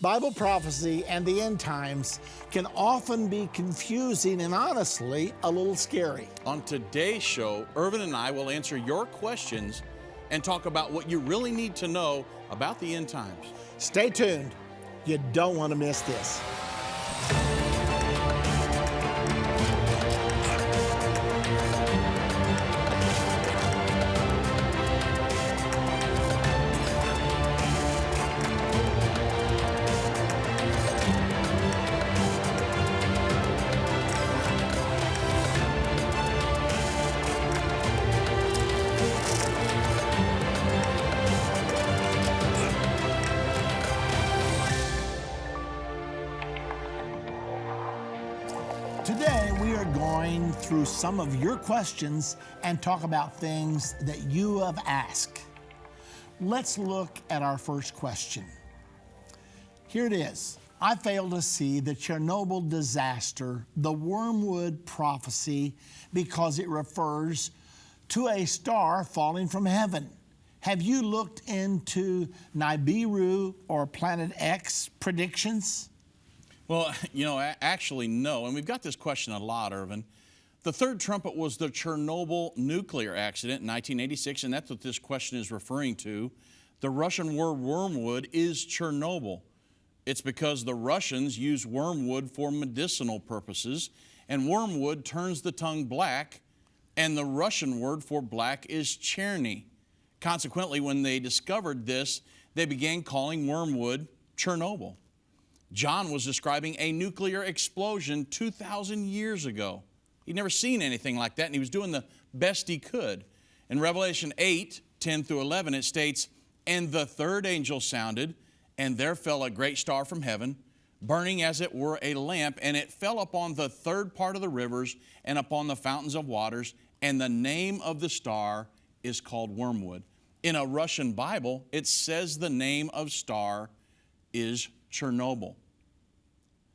Bible prophecy and the end times can often be confusing and honestly a little scary. On today's show, Irvin and I will answer your questions and talk about what you really need to know about the end times. Stay tuned. You don't want to miss this. Today, we are going through some of your questions and talk about things that you have asked. Let's look at our first question. Here it is. I fail to see the Chernobyl disaster, the wormwood prophecy, because it refers to a star falling from heaven. Have you looked into Nibiru or Planet X predictions? Well, actually, no. And we've got this question a lot, Irvin. The third trumpet was the Chernobyl nuclear accident in 1986, and that's what this question is referring to. The Russian word wormwood is Chernobyl. It's because the Russians use wormwood for medicinal purposes, and wormwood turns the tongue black, and the Russian word for black is Cherny. Consequently, when they discovered this, they began calling wormwood Chernobyl. John was describing a nuclear explosion 2,000 years ago. He'd never seen anything like that, and he was doing the best he could. In Revelation 8, 10 through 11, it states, "And the third angel sounded, and there fell a great star from heaven, burning as it were a lamp, and it fell upon the third part of the rivers and upon the fountains of waters, and the name of the star is called Wormwood." In a Russian Bible, it says the name of star is Chernobyl.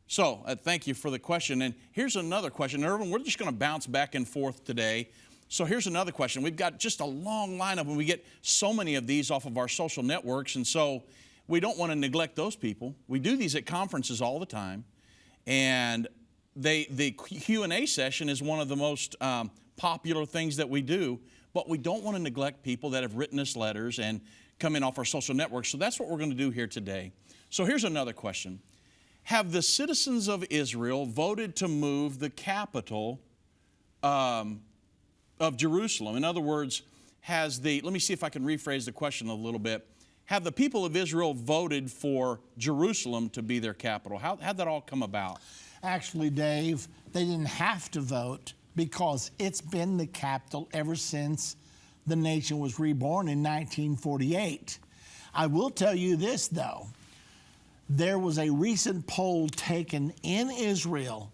So, thank you for the question. And here's another question. Irvin, we're just going to bounce back and forth today. So here's another question. We've got just a long line of them. We get so many of these off of our social networks, and so we don't want to neglect those people. We do these at conferences all the time, and the Q&A session is one of the most popular things that we do, but we don't want to neglect people that have written us letters and come in off our social networks. So that's what we're going to do here today. So here's another question. Have the citizens of Israel voted to move the capital of Jerusalem? In other words, let me see if I can rephrase the question a little bit. Have the people of Israel voted for Jerusalem to be their capital? How'd that all come about? Actually, Dave, they didn't have to vote because it's been the capital ever since the nation was reborn in 1948. I will tell you this, though. There was a recent poll taken in Israel.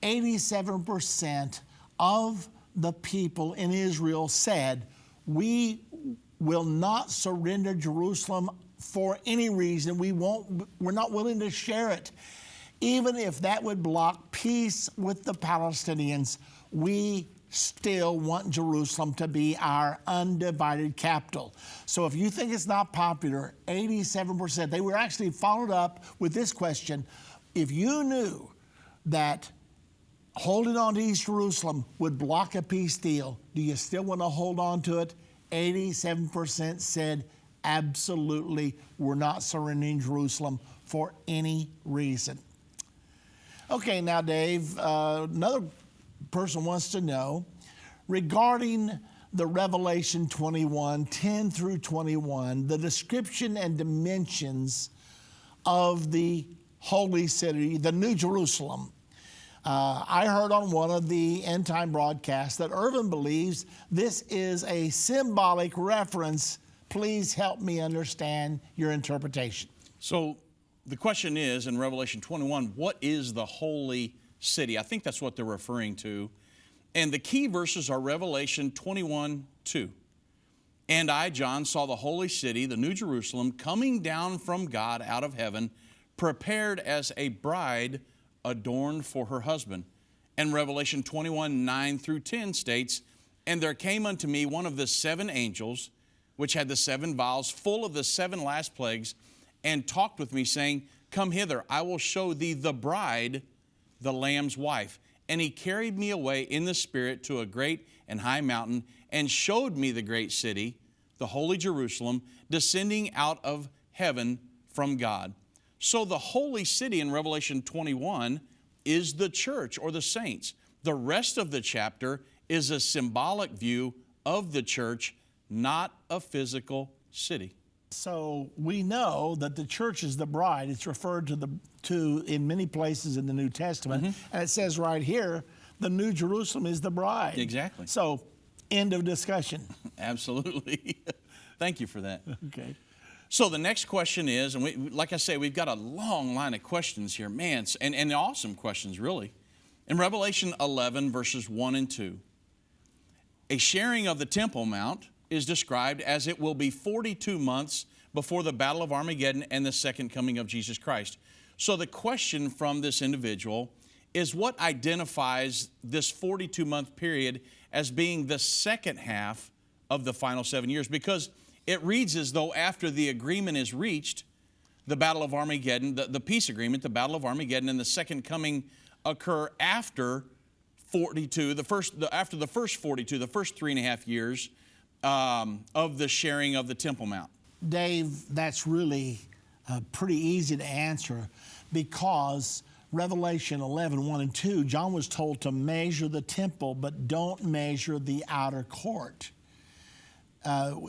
87% of the people in Israel said, we will not surrender Jerusalem for any reason. We're not willing to share it. Even if that would block peace with the Palestinians, we still want Jerusalem to be our undivided capital. So if you think it's not popular, 87%, they were actually followed up with this question. If you knew that holding on to East Jerusalem would block a peace deal, do you still want to hold on to it? 87% said, absolutely, we're not surrendering Jerusalem for any reason. Okay, now, Dave, another person wants to know regarding the Revelation 21, 10 through 21, the description and dimensions of the holy city, the New Jerusalem. I heard on one of the end time broadcasts that Irvin believes this is a symbolic reference. Please help me understand your interpretation. So the question is, in Revelation 21, what is the holy city? I think that's what they're referring to. And the key verses are Revelation 21:2. And I, John, saw the holy city, the New Jerusalem, coming down from God out of heaven, prepared as a bride adorned for her husband. And Revelation 21:9 through 10 states, And there came unto me one of the seven angels, which had the seven vials full of the seven last plagues, and talked with me, saying, Come hither, I will show thee the bride, the Lamb's wife. And he carried me away in the Spirit to a great and high mountain, and showed me the great city, the holy Jerusalem, descending out of heaven from God. So the holy city in Revelation 21 is the church or the saints. The rest of the chapter is a symbolic view of the church, not a physical city. So we know that the church is the bride. It's referred to in many places in the New Testament. And it says right here, the New Jerusalem is the bride. Exactly. So, end of discussion. Absolutely. Thank you for that. Okay. So the next question is, and like I say, we've got a long line of questions here, man, and awesome questions, really. In Revelation 11, verses 1 and 2, a sharing of the Temple Mount is described as it will be 42 months before the Battle of Armageddon and the second coming of Jesus Christ. So the question from this individual is, what identifies this 42-month period as being the second half of the final 7 years? Because it reads as though after the agreement is reached, the Battle of Armageddon, the peace agreement, the Battle of Armageddon, and the second coming occur after 42, after the first 42, the first 3.5 years of the sharing of the Temple Mount. Dave, that's really pretty easy to answer, because Revelation 11, 1 and 2, John was told to measure the temple, but don't measure the outer court.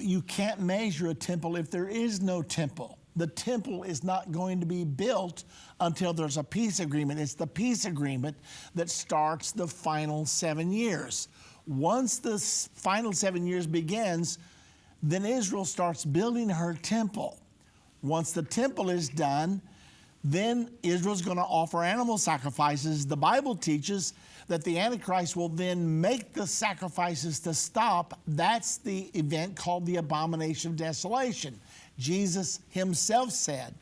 You can't measure a temple if there is no temple. The temple is not going to be built until there's a peace agreement. It's the peace agreement that starts the final 7 years. Once the final 7 years begins, then Israel starts building her temple. Once the temple is done, then Israel's going to offer animal sacrifices. The Bible teaches that the Antichrist will then make the sacrifices to stop. That's the event called the abomination of desolation. Jesus himself said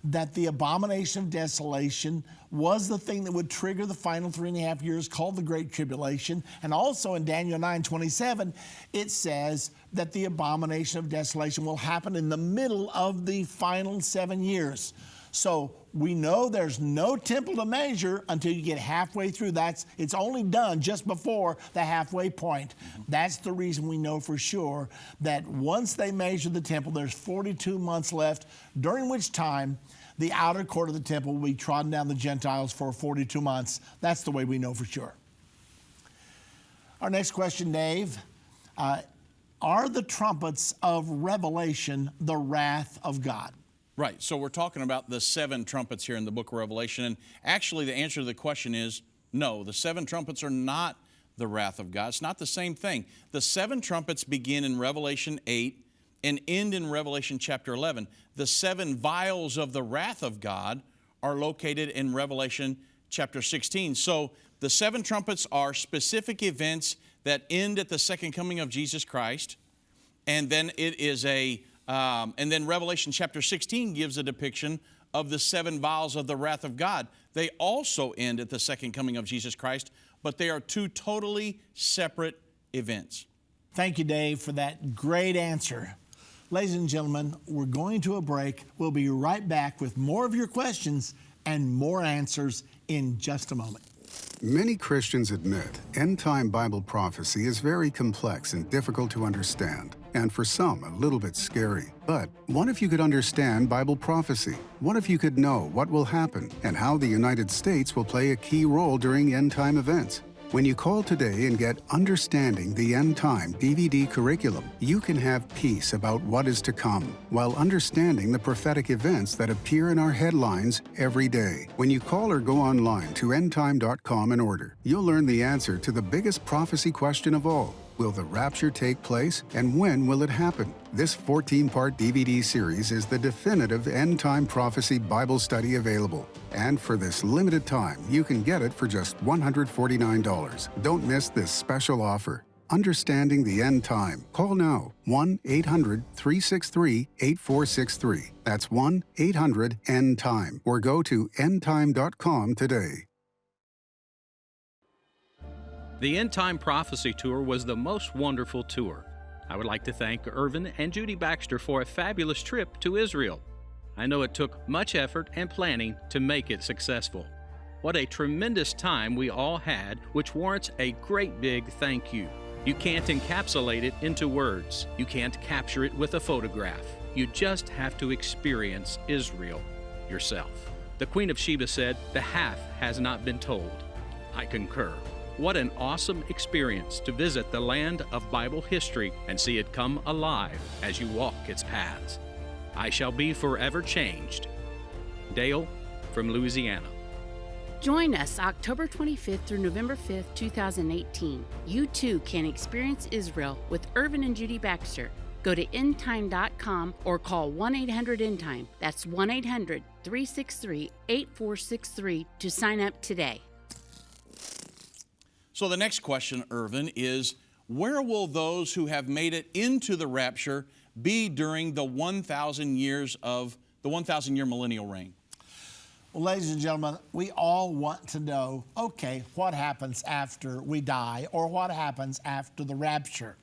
that the abomination of desolation was the thing that would trigger the final 3.5 years, called the Great Tribulation. And also in Daniel 9:27, it says that the abomination of desolation will happen in the middle of the final 7 years. So we know there's no temple to measure until you get halfway through. It's only done just before the halfway point. That's the reason we know for sure that once they measure the temple, there's 42 months left, during which time the outer court of the temple will be trodden down the Gentiles for 42 months. That's the way we know for sure. Our next question, Dave. Are the trumpets of Revelation the wrath of God? Right, so we're talking about the 7 trumpets here in the book of Revelation, and actually the answer to the question is no, the 7 trumpets are not the wrath of God. It's not the same thing. The 7 trumpets begin in Revelation 8 and end in Revelation chapter 11. The 7 vials of the wrath of God are located in Revelation chapter 16. So the 7 trumpets are specific events that end at the second coming of Jesus Christ, and then it is and then Revelation chapter 16 gives a depiction of the 7 vials of the wrath of God. They also end at the second coming of Jesus Christ, but they are 2 totally separate events. Thank you, Dave, for that great answer. Ladies and gentlemen, we're going to a break. We'll be right back with more of your questions and more answers in just a moment. Many Christians admit end-time Bible prophecy is very complex and difficult to understand, and for some, a little bit scary. But what if you could understand Bible prophecy? What if you could know what will happen and how the United States will play a key role during end-time events? When you call today and get Understanding the End Time DVD curriculum, you can have peace about what is to come while understanding the prophetic events that appear in our headlines every day. When you call or go online to endtime.com and order, you'll learn the answer to the biggest prophecy question of all. Will the rapture take place, and when will it happen? This 14-part DVD series is the definitive end-time prophecy Bible study available. And for this limited time, you can get it for just $149. Don't miss this special offer. Understanding the End Time. Call now, 1-800-363-8463. That's 1-800-END-TIME. Or go to endtime.com today. The End Time Prophecy Tour was the most wonderful tour. I would like to thank Irvin and Judy Baxter for a fabulous trip to Israel. I know it took much effort and planning to make it successful. What a tremendous time we all had, which warrants a great big thank you. You can't encapsulate it into words. You can't capture it with a photograph. You just have to experience Israel yourself. The Queen of Sheba said, "The half has not been told." I concur. What an awesome experience to visit the land of Bible history and see it come alive as you walk its paths. I shall be forever changed. Dale from Louisiana. Join us October 25th through November 5th, 2018. You too can experience Israel with Irvin and Judy Baxter. Go to endtime.com or call 1-800-ENDTIME. That's 1-800-363-8463 to sign up today. So the next question, Irvin, is where will those who have made it into the rapture be during the 1,000 years of the 1,000-year millennial reign? Well, ladies and gentlemen, we all want to know, okay, what happens after we die, or what happens after the rapture?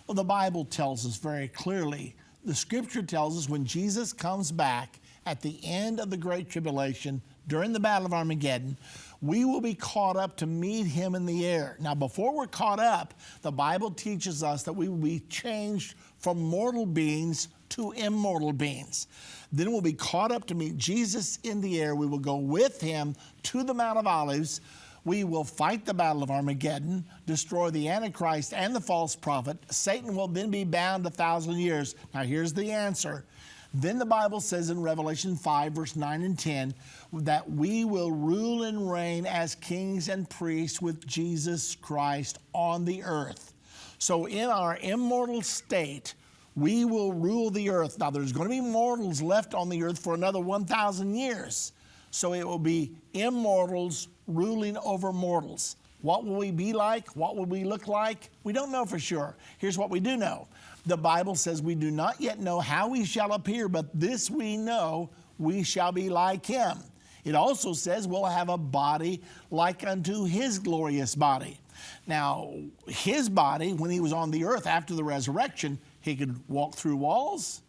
Well, the Bible tells us very clearly. The Scripture tells us when Jesus comes back at the end of the Great Tribulation, during the Battle of Armageddon, we will be caught up to meet Him in the air. Now, before we're caught up, the Bible teaches us that we will be changed from mortal beings to immortal beings. Then we'll be caught up to meet Jesus in the air. We will go with Him to the Mount of Olives. We will fight the Battle of Armageddon, destroy the Antichrist and the false prophet. Satan will then be bound 1,000 years. Now, here's the answer. Then the Bible says in Revelation 5, verse 9 and 10, that we will rule and reign as kings and priests with Jesus Christ on the earth. So in our immortal state, we will rule the earth. Now, there's going to be mortals left on the earth for another 1,000 years. So it will be immortals ruling over mortals. What will we be like? What will we look like? We don't know for sure. Here's what we do know. The Bible says we do not yet know how we shall appear, but this we know, we shall be like Him. It also says we'll have a body like unto His glorious body. Now, His body, when He was on the earth after the resurrection, He could walk through walls,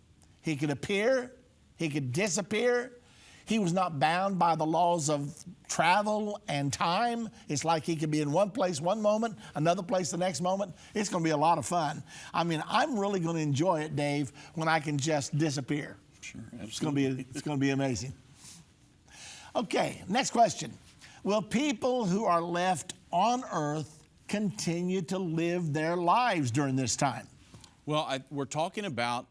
He could appear, He could disappear. He was not bound by the laws of travel and time. It's like He could be in one place one moment, another place the next moment. It's going to be a lot of fun. I mean, I'm really going to enjoy it, Dave, when I can just disappear. Sure, absolutely. It's going to be amazing. Okay, next question. Will people who are left on earth continue to live their lives during this time? Well, we're talking about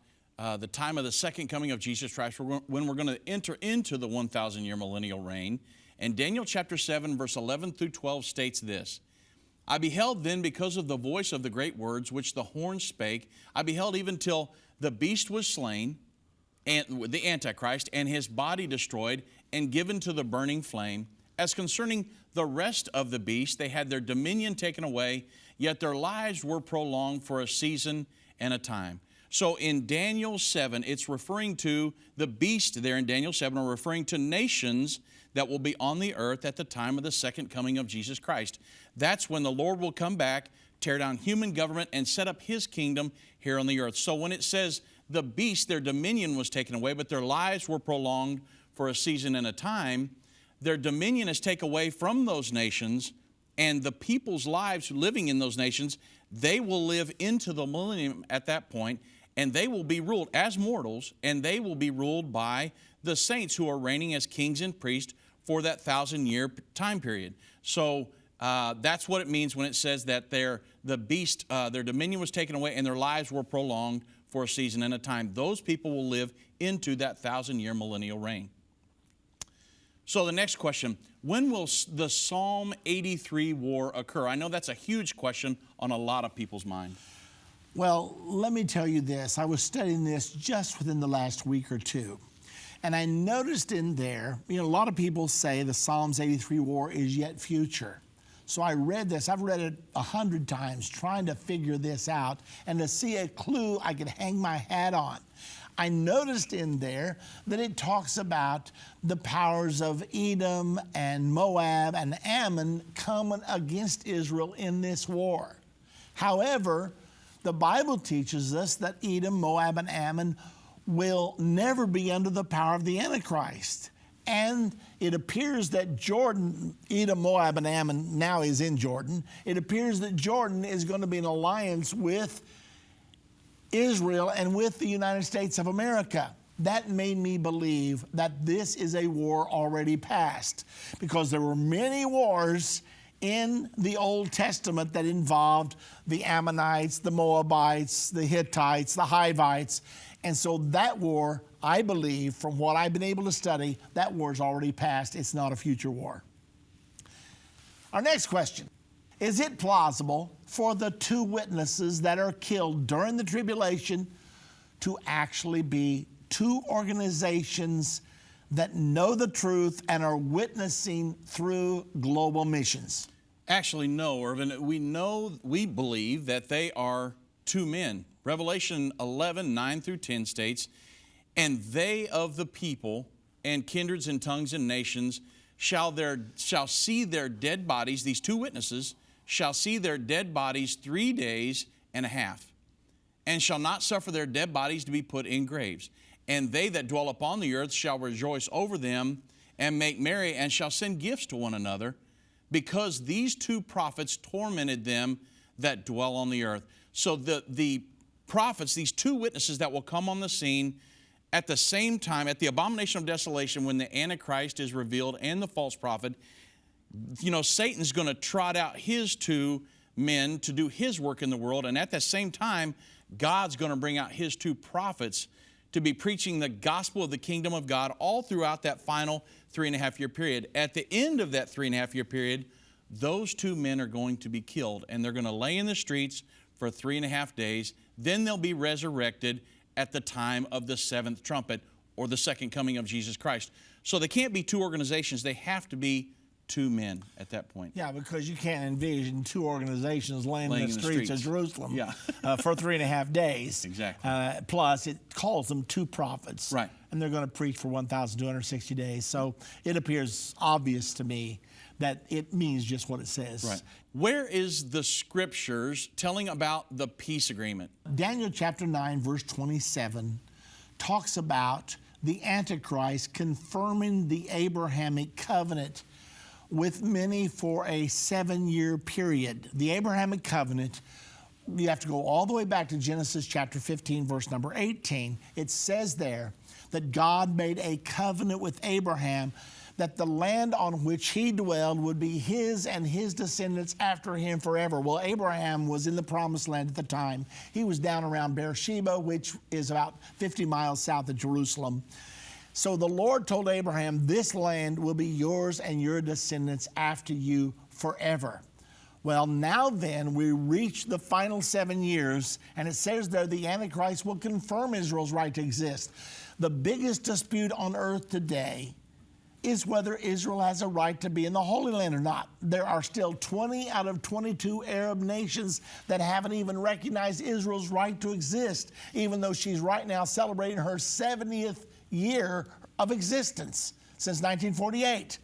the time of the second coming of Jesus Christ, when we're going to enter into the 1,000-year millennial reign. And Daniel chapter 7, verse 11 through 12 states this: I beheld then, because of the voice of the great words which the horn spake, I beheld even till the beast was slain, and the Antichrist, and his body destroyed and given to the burning flame. As concerning the rest of the beast, they had their dominion taken away, yet their lives were prolonged for a season and a time. So in Daniel 7, it's referring to the beast there in Daniel 7, are referring to nations that will be on the earth at the time of the second coming of Jesus Christ. That's when the Lord will come back, tear down human government, and set up His kingdom here on the earth. So when it says the beast, their dominion was taken away, but their lives were prolonged for a season and a time, their dominion is taken away from those nations, and the people's lives living in those nations, they will live into the millennium at that point, and they will be ruled as mortals, and they will be ruled by the saints who are reigning as kings and priests for that 1,000-year time period. So that's what it means when it says that the beast, their dominion was taken away and their lives were prolonged for a season and a time. Those people will live into that 1,000-year millennial reign. So the next question, when will the Psalm 83 war occur? I know that's a huge question on a lot of people's mind. Well, let me tell you this. I was studying this just within the last week or two. And I noticed in there, a lot of people say the Psalms 83 war is yet future. So I read this. I've read it 100 times trying to figure this out and to see a clue I could hang my hat on. I noticed in there that it talks about the powers of Edom and Moab and Ammon coming against Israel in this war. However, the Bible teaches us that Edom, Moab, and Ammon will never be under the power of the Antichrist. And it appears that Jordan, Edom, Moab, and Ammon now is in Jordan. It appears that Jordan is going to be in alliance with Israel and with the United States of America. That made me believe that this is a war already past, because there were many wars in the Old Testament that involved the Ammonites, the Moabites, the Hittites, the Hivites. And so that war, I believe, from what I've been able to study, that war is already past. It's not a future war. Our next question: is it plausible for the two witnesses that are killed during the tribulation to actually be two organizations that know the truth and are witnessing through global missions? Actually, no, Irvin. We believe that they are two men. Revelation 11, 9 through 10 states, "And they of the people and kindreds and tongues and nations shall see their dead bodies," these two witnesses, "shall see their dead bodies 3 days and a half, and shall not suffer their dead bodies to be put in graves. And they that dwell upon the earth shall rejoice over them and make merry, and shall send gifts to one another, because these two prophets tormented them that dwell on the earth." So the prophets, these two witnesses that will come on the scene at the same time, at the abomination of desolation, when the Antichrist is revealed and the false prophet, Satan's going to trot out his two men to do his work in the world. And at the same time, God's going to bring out his two prophets to be preaching the gospel of the kingdom of God all throughout that final 3.5-year period. At the end of that 3.5-year period, those two men are going to be killed, and they're going to lay in the streets for 3.5 days. Then they'll be resurrected at the time of the seventh trumpet, or the second coming of Jesus Christ. So they can't be two organizations. They have to be two men at that point. Yeah, because you can't envision two organizations laying in the streets of Jerusalem for 3.5 days. Exactly. Plus, it calls them two prophets. Right. And they're going to preach for 1,260 days. So it appears obvious to me that it means just what it says. Right. Where is the scriptures telling about the peace agreement? Daniel chapter 9, verse 27 talks about the Antichrist confirming the Abrahamic covenant with many for a 7-year period. The Abrahamic covenant, you have to go all the way back to Genesis chapter 15, verse number 18. It says there that God made a covenant with Abraham that the land on which he dwelled would be his and his descendants after him forever. Well, Abraham was in the promised land at the time. He was down around Beersheba, which is about 50 miles south of Jerusalem. So the Lord told Abraham, this land will be yours and your descendants after you forever. Well, now then, we reach the final 7 years, and it says there the Antichrist will confirm Israel's right to exist. The biggest dispute on earth today is whether Israel has a right to be in the Holy Land or not. There are still 20 out of 22 Arab nations that haven't even recognized Israel's right to exist, even though she's right now celebrating her 70th year of existence since 1948.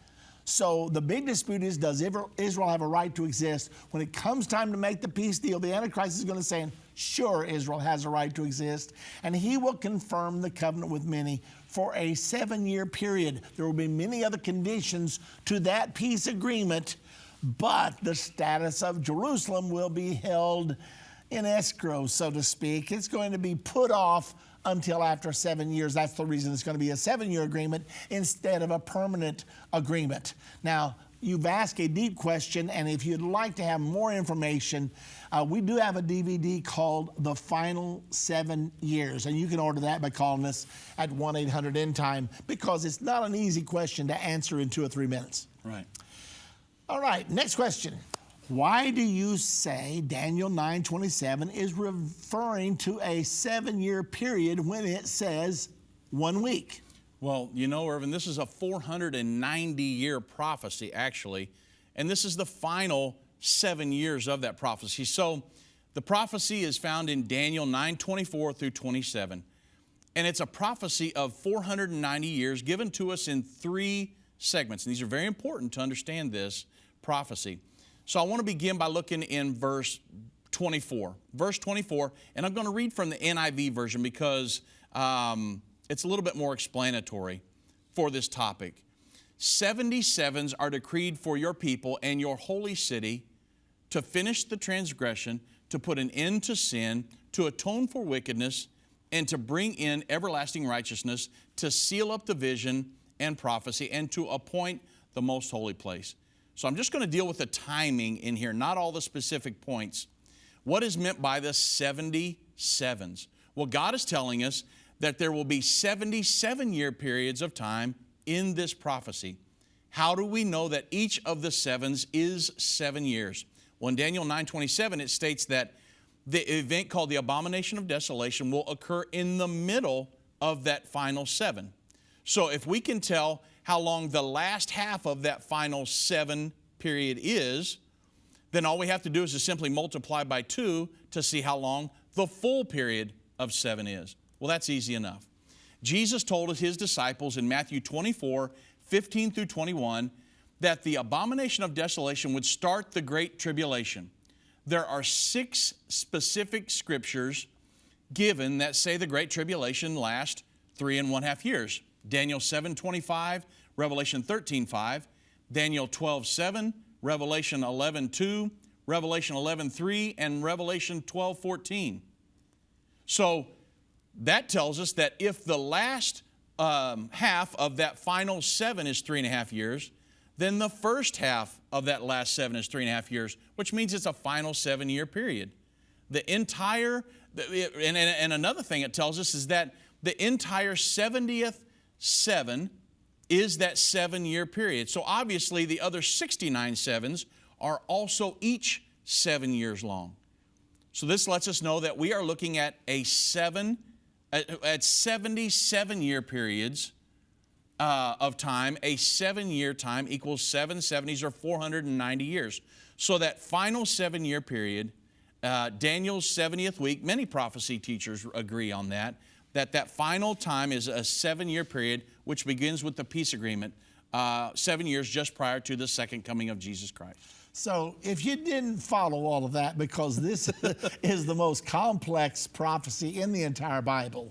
So the big dispute is, does Israel have a right to exist? When it comes time to make the peace deal, the Antichrist is going to say, sure, Israel has a right to exist, and he will confirm the covenant with many for a 7-year period. There will be many other conditions to that peace agreement, but the status of Jerusalem will be held in escrow, so to speak. It's going to be put off until after 7 years. That's the reason it's going to be a 7-year agreement instead of a permanent agreement. Now, you've asked a deep question, and if you'd like to have more information, we do have a DVD called The Final 7 Years, and you can order that by calling us at 1-800-END-TIME, because it's not an easy question to answer in 2 or 3 minutes. Right. All right, next question. Why do you say Daniel 9:27 is referring to a 7-year period when it says 1 week? Well, Irvin, this is a 490-year prophecy, actually, and this is the final 7 years of that prophecy. So the prophecy is found in Daniel 9:24 through 27, and it's a prophecy of 490 years given to us in 3 segments, and these are very important to understand this prophecy. So I want to begin by looking in verse 24. Verse 24, and I'm going to read from the NIV version because it's a little bit more explanatory for this topic. 77s are decreed for your people and your holy city to finish the transgression, to put an end to sin, to atone for wickedness, and to bring in everlasting righteousness, to seal up the vision and prophecy, and to appoint the most holy place. So I'm just going to deal with the timing in here, not all the specific points. What is meant by the 77s? Well, God is telling us that there will be 77-year periods of time in this prophecy. How do we know that each of the sevens is 7 years? Well, in Daniel 9:27, it states that the event called the abomination of desolation will occur in the middle of that final 7. So if we can tell how long the last half of that final 7 period is, then all we have to do is to simply multiply by 2 to see how long the full period of 7 is. Well, that's easy enough. Jesus told his disciples in Matthew 24:15 through 21, that the abomination of desolation would start the Great Tribulation. There are 6 specific scriptures given that say the Great Tribulation lasts 3.5 years. Daniel 7:25, Revelation 13:5, Daniel 12:7, Revelation 11:2, Revelation 11:3, and Revelation 12:14. So that tells us that if the last half of that final 7 is 3.5 years, then the first half of that last 7 is 3.5 years, which means it's a final 7-year period. The entire, and another thing it tells us is that the entire 70th 7 is that 7-year period. So obviously the other 69 sevens are also each 7 years long. So this lets us know that we are looking at at 77-year periods of time. A 7-year time equals 7 70s or 490 years. So that final 7-year period, Daniel's 70th week, many prophecy teachers agree on that final time is a 7-year period, which begins with the peace agreement, 7 years just prior to the second coming of Jesus Christ. So if you didn't follow all of that, because this is the most complex prophecy in the entire Bible,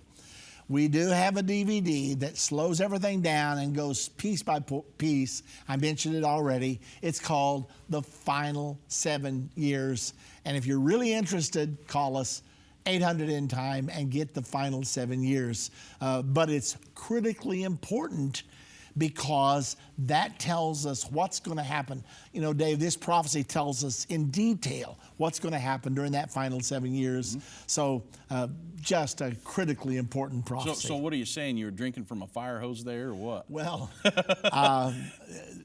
we do have a DVD that slows everything down and goes piece by piece. I mentioned it already. It's called The Final 7 Years. And if you're really interested, call us 800 End Time and get the final 7 years. But it's critically important because that tells us what's going to happen. You know, Dave, this prophecy tells us in detail what's going to happen during that final 7 years. Mm-hmm. So just a critically important prophecy. So what are you saying? You were drinking from a fire hose there or what? Well,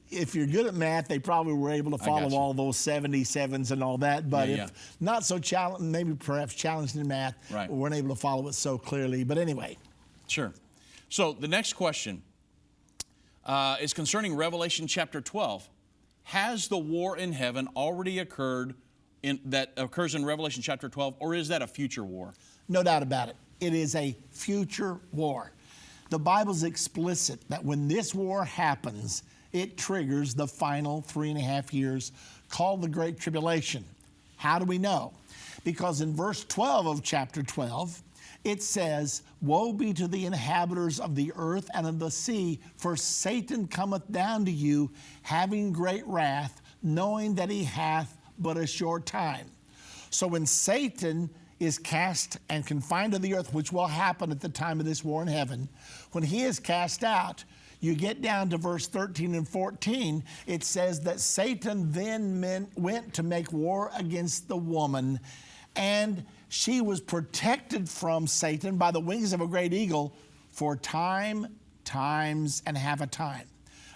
if you're good at math, they probably were able to follow all those 77s and all that. But if not so challenged, maybe perhaps challenged in math, we weren't able to follow it so clearly. But anyway. Sure. So the next question is concerning Revelation chapter 12. Has the war in heaven already occurred that occurs in Revelation chapter 12, or is that a future war? No doubt about it. It is a future war. The Bible's explicit that when this war happens, it triggers the final 3.5 years called the Great Tribulation. How do we know? Because in verse 12 of chapter 12, it says, "Woe be to the inhabitants of the earth and of the sea, for Satan cometh down to you, having great wrath, knowing that he hath but a short time." So when Satan is cast and confined to the earth, which will happen at the time of this war in heaven, when he is cast out, you get down to verse 13 and 14, it says that Satan then went to make war against the woman, and she was protected from Satan by the wings of a great eagle for time, times, and half a time.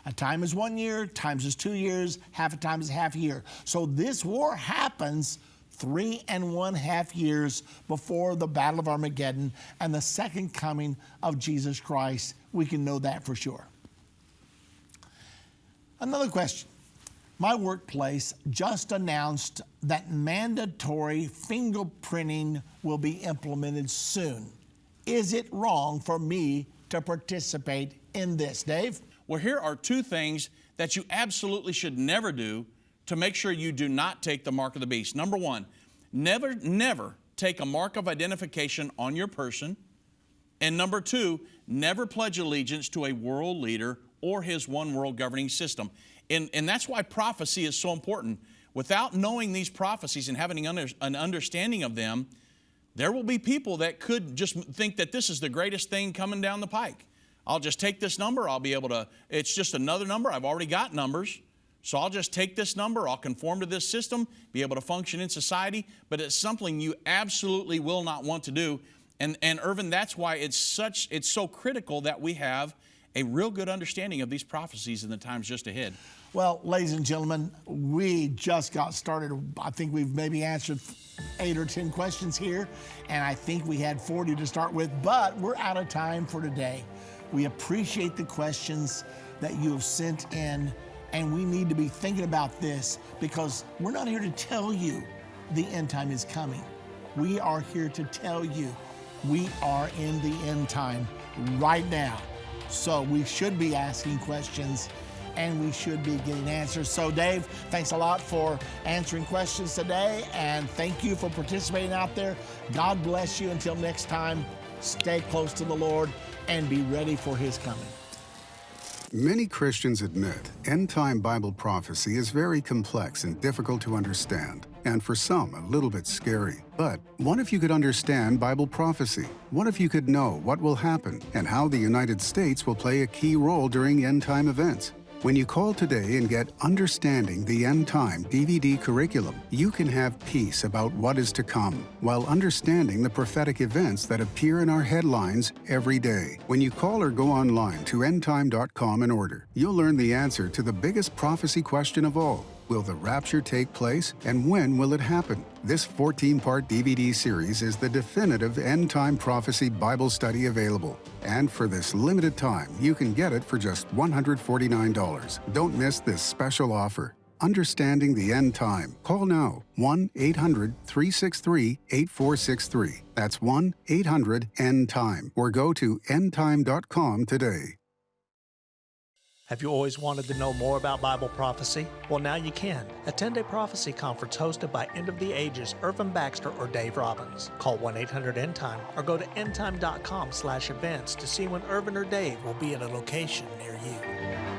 A time is 1 year, times is 2 years, half a time is half a year. So this war happens 3.5 years before the Battle of Armageddon and the second coming of Jesus Christ. We can know that for sure. Another question. My workplace just announced that mandatory fingerprinting will be implemented soon. Is it wrong for me to participate in this, Dave? Well, here are 2 things that you absolutely should never do to make sure you do not take the mark of the beast. Number 1, never take a mark of identification on your person. And number 2, never pledge allegiance to a world leader or his one world governing system. And that's why prophecy is so important. Without knowing these prophecies and having an understanding of them, there will be people that could just think that this is the greatest thing coming down the pike. I'll just take this number, I'll be able to, it's just another number, I've already got numbers, so I'll just take this number, I'll conform to this system, be able to function in society, but it's something you absolutely will not want to do. And Irvin, that's why it's so critical that we have a real good understanding of these prophecies in the times just ahead. Well, ladies and gentlemen, we just got started. I think we've maybe answered 8 or 10 questions here, and I think we had 40 to start with, but we're out of time for today. We appreciate the questions that you have sent in, and we need to be thinking about this because we're not here to tell you the end time is coming. We are here to tell you we are in the end time right now. So we should be asking questions and we should be getting answers. So Dave, thanks a lot for answering questions today, and thank you for participating out there. God bless you. Until next time, stay close to the Lord and be ready for His coming. Many Christians admit end-time Bible prophecy is very complex and difficult to understand, and for some, a little bit scary. But what if you could understand Bible prophecy? What if you could know what will happen and how the United States will play a key role during end-time events? When you call today and get Understanding the End Time DVD curriculum, you can have peace about what is to come while understanding the prophetic events that appear in our headlines every day. When you call or go online to endtime.com and order, you'll learn the answer to the biggest prophecy question of all. Will the rapture take place, and when will it happen? This 14-part DVD series is the definitive end-time prophecy Bible study available. And for this limited time, you can get it for just $149. Don't miss this special offer. Understanding the End Time. Call now, 1-800-363-8463. That's 1-800-END-TIME. Or go to endtime.com today. Have you always wanted to know more about Bible prophecy? Well, now you can. Attend a prophecy conference hosted by End of the Ages Irvin Baxter or Dave Robbins. Call 1-800-END-TIME or go to endtime.com/events to see when Irvin or Dave will be at a location near you.